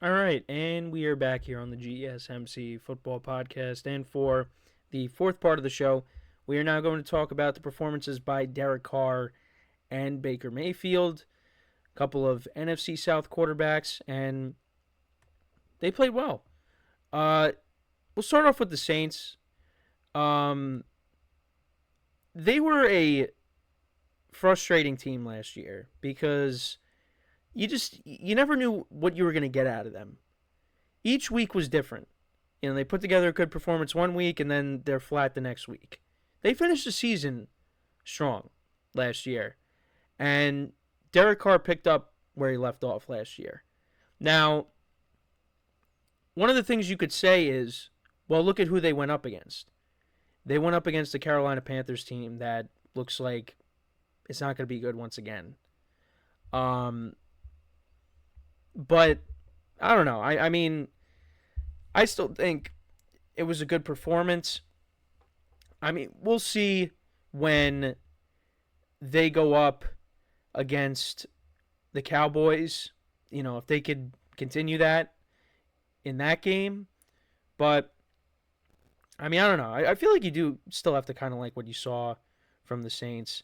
All right, and we are back here on the GSMC Football Podcast. And for the fourth part of the show, we are now going to talk about the performances by Derek Carr and Baker Mayfield, a couple of NFC South quarterbacks, and they played well. We'll start off with the Saints. Um, they were a frustrating team last year because you never knew what you were going to get out of them. Each week was different. They put together a good performance one week and then they're flat the next week. They finished the season strong last year. And Derek Carr picked up where he left off last year. Now, one of the things you could say is, well, look at who they went up against. They went up against the Carolina Panthers team that looks like it's not going to be good once again. But I don't know. I mean, I still think it was a good performance. I mean, we'll see when they go up against the Cowboys, if they could continue that in that game. But, I mean, I don't know. I feel like you do still have to kind of like what you saw from the Saints.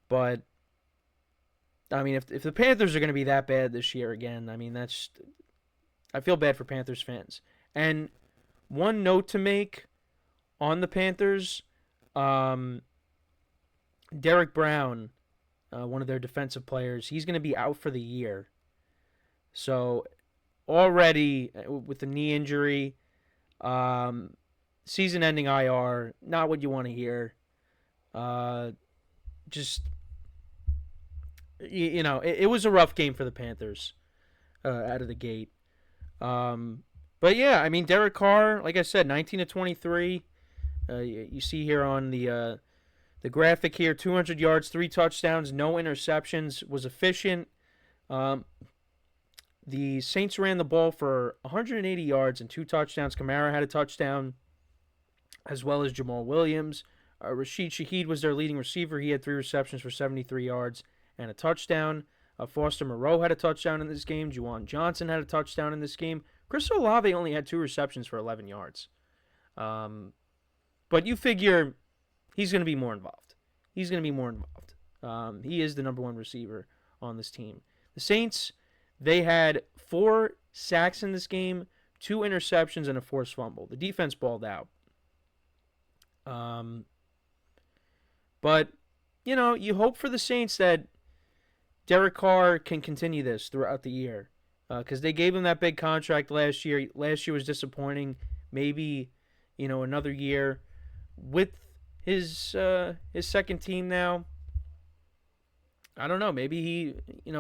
But, I mean, if the Panthers are going to be that bad this year again, I mean, I feel bad for Panthers fans. And one note to make on the Panthers, Derek Brown, one of their defensive players, he's going to be out for the year. So already with the knee injury, season-ending IR, not what you want to hear. It was a rough game for the Panthers out of the gate. But yeah, I mean, Derek Carr, like I said, 19 to 23. You see here on the graphic here, 200 yards, 3 touchdowns, no interceptions, was efficient. The Saints ran the ball for 180 yards and 2 touchdowns. Kamara had a touchdown, as well as Jamal Williams. Rashid Shaheed was their leading receiver. He had 3 receptions for 73 yards and a touchdown. Foster Moreau had a touchdown in this game. Juwan Johnson had a touchdown in this game. Chris Olave only had 2 receptions for 11 yards. But you figure he's going to be more involved. He is the number 1 receiver on this team. The Saints, they had 4 sacks in this game, 2 interceptions, and a forced fumble. The defense balled out. But, you hope for the Saints that Derek Carr can continue this throughout the year. Because they gave him that big contract last year. Last year was disappointing. Maybe, another year with his second team now. I don't know. Maybe he,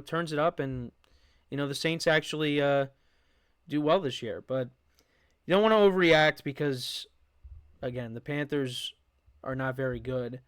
turns it up and, the Saints actually do well this year. But you don't want to overreact because, again, the Panthers are not very good.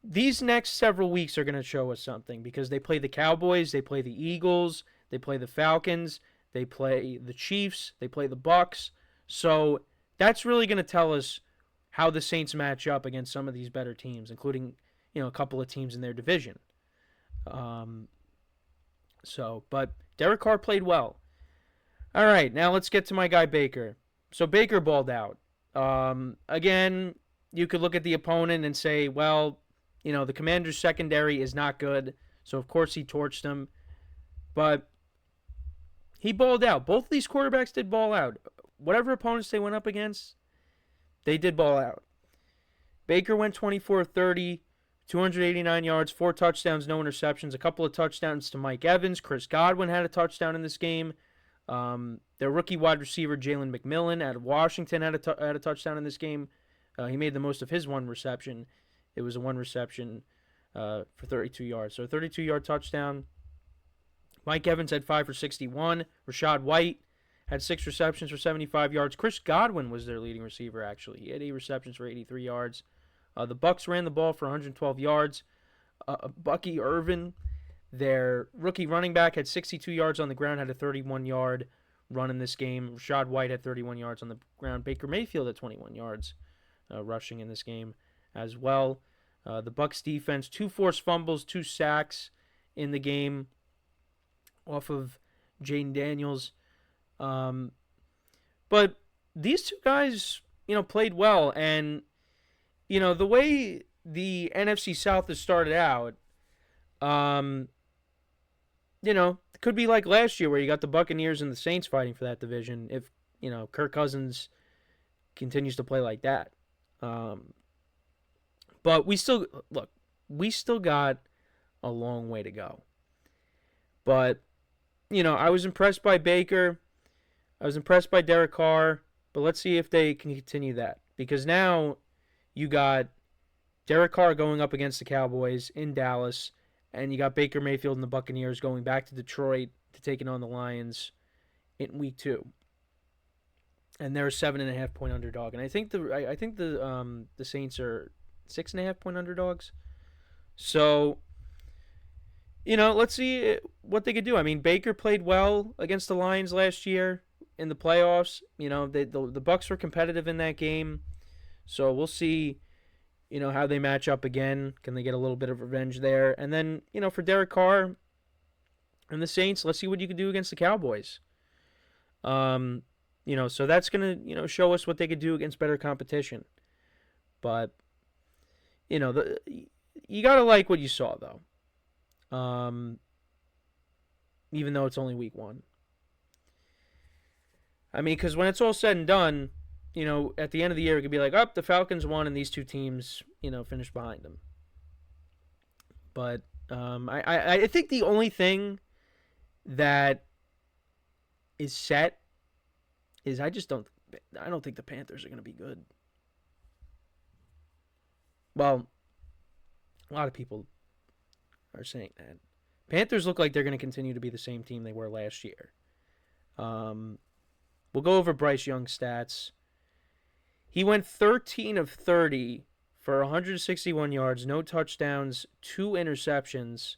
These next several weeks are going to show us something because they play the Cowboys, they play the Eagles, they play the Falcons, they play the Chiefs, they play the Bucks. So that's really going to tell us how the Saints match up against some of these better teams, including, a couple of teams in their division. But Derek Carr played well. All right, now let's get to my guy Baker. So Baker balled out. Again, you could look at the opponent and say, well, the Commanders' secondary is not good, so of course he torched them. But he balled out. Both of these quarterbacks did ball out. Whatever opponents they went up against, they did ball out. Baker went 24-30, 289 yards, 4 touchdowns, no interceptions, a couple of touchdowns to Mike Evans. Chris Godwin had a touchdown in this game. Their rookie wide receiver, Jalen McMillan, out of Washington, had a touchdown in this game. He made the most of his 1 reception. It was a 1 reception for 32 yards. So a 32-yard touchdown. Mike Evans had 5 for 61. Rashad White had 6 receptions for 75 yards. Chris Godwin was their leading receiver, actually. He had 8 receptions for 83 yards. The Bucks ran the ball for 112 yards. Bucky Irvin, their rookie running back, had 62 yards on the ground, had a 31-yard run in this game. Rashad White had 31 yards on the ground. Baker Mayfield had 21 yards rushing in this game as well. The Bucks defense, 2 forced fumbles, 2 sacks in the game off of Jaden Daniels. Um, but these two guys, played well, and the way the NFC South has started out, um, it could be like last year where you got the Buccaneers and the Saints fighting for that division if, Kirk Cousins continues to play like that. Um, but we still got a long way to go. But, I was impressed by Baker. I was impressed by Derek Carr. But let's see if they can continue that. Because now you got Derek Carr going up against the Cowboys in Dallas, and you got Baker Mayfield and the Buccaneers going back to Detroit to taking on the Lions in week 2. And they're a 7.5-point underdog. And I think the Saints are 6.5-point underdogs. So, let's see what they could do. I mean, Baker played well against the Lions last year in the playoffs. The Bucs were competitive in that game. So we'll see, how they match up again. Can they get a little bit of revenge there? And then, for Derek Carr and the Saints, let's see what you can do against the Cowboys. So that's going to, show us what they could do against better competition. But, you got to like what you saw, though. Even though it's only week 1. I mean, because when it's all said and done, at the end of the year, it could be like, oh, the Falcons won and these two teams, finished behind them. But I think the only thing that is set is I don't think the Panthers are going to be good. Well, a lot of people are saying that. Panthers look like they're going to continue to be the same team they were last year. We'll go over Bryce Young's stats. He went 13 of 30 for 161 yards, no touchdowns, 2 interceptions.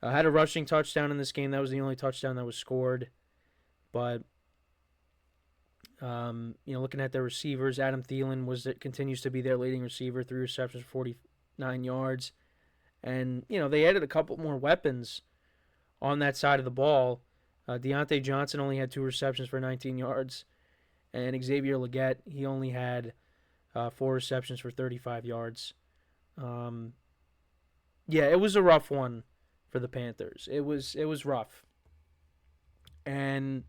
Had a rushing touchdown in this game. That was the only touchdown that was scored. But, looking at their receivers, Adam Thielen continues to be their leading receiver, 3 receptions, 49 yards. And, they added a couple more weapons on that side of the ball. Deontay Johnson only had 2 receptions for 19 yards. And Xavier Legette, he only had 4 receptions for 35 yards. It was a rough one for the Panthers. It was rough. And,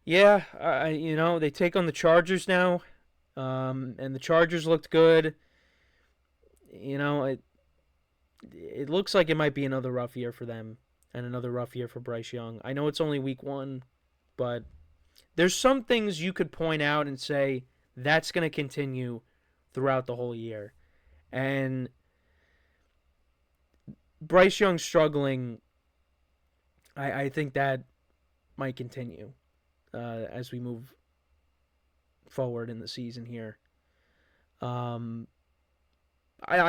they take on the Chargers now. And the Chargers looked good. It looks like it might be another rough year for them and another rough year for Bryce Young. I know it's only week 1, but there's some things you could point out and say that's going to continue throughout the whole year. And Bryce Young struggling, I think that might continue as we move forward in the season here. I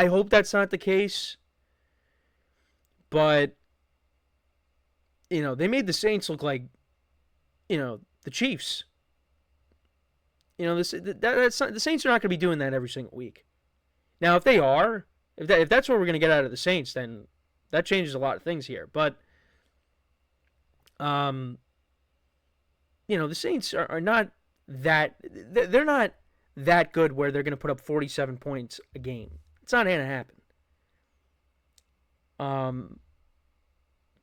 hope that's not the case. But, they made the Saints look like, the Chiefs. The Saints are not going to be doing that every single week. Now, if they are, if that's what we're going to get out of the Saints, then that changes a lot of things here. But, the Saints are not that, they're not that good where they're going to put up 47 points a game. It's not going to happen.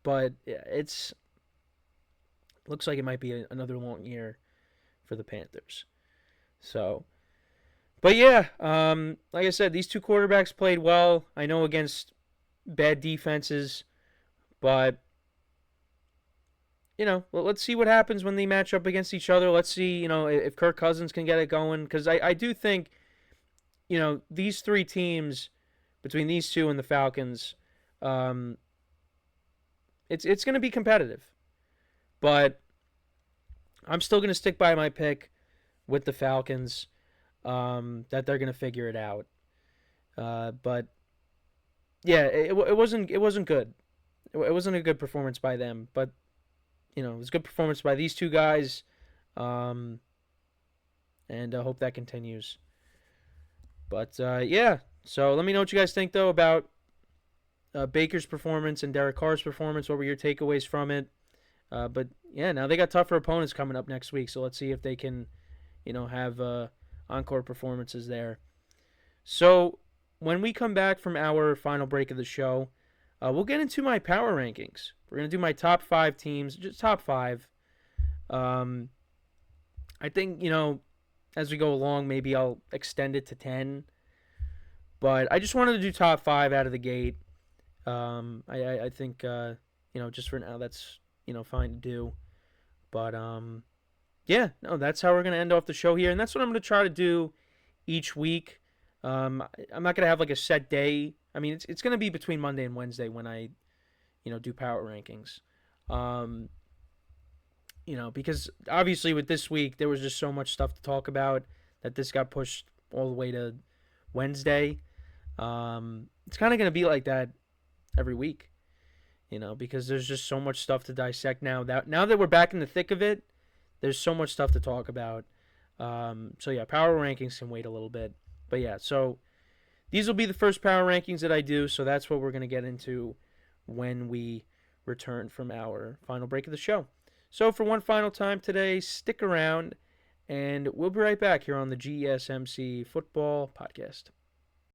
But yeah, looks like it might be another long year for the Panthers. So, but yeah, like I said, these two quarterbacks played well. I know against bad defenses, but let's see what happens when they match up against each other. Let's see, if Kirk Cousins can get it going, because I do think, these 3 teams between these 2 and the Falcons, it's going to be competitive. But I'm still going to stick by my pick with the Falcons, that they're going to figure it out. But yeah, it wasn't good. It wasn't a good performance by them, but it was a good performance by these 2 guys. And I hope that continues. But yeah, so let me know what you guys think though about Baker's performance and Derek Carr's performance. What were your takeaways from it? But yeah, now they got tougher opponents coming up next week, so let's see if they can, have encore performances there. So when we come back from our final break of the show, we'll get into my power rankings. We're gonna do my top 5 teams, just top 5. Um, I think as we go along, maybe I'll extend it to 10. But I just wanted to do top 5 out of the gate. I think just for now that's fine to do. But yeah, no, that's how we're gonna end off the show here, and that's what I'm gonna try to do each week. I'm not gonna have like a set day. I mean, it's gonna be between Monday and Wednesday when I do power rankings. Um, because obviously with this week there was just so much stuff to talk about that this got pushed all the way to Wednesday. It's kind of gonna be like that every week, because there's just so much stuff to dissect now that we're back in the thick of it. There's so much stuff to talk about. So yeah, power rankings can wait a little bit. But yeah, so these will be the first power rankings that I do. So that's what we're going to get into when we return from our final break of the show. So for one final time today, stick around and we'll be right back here on the GSMC Football Podcast.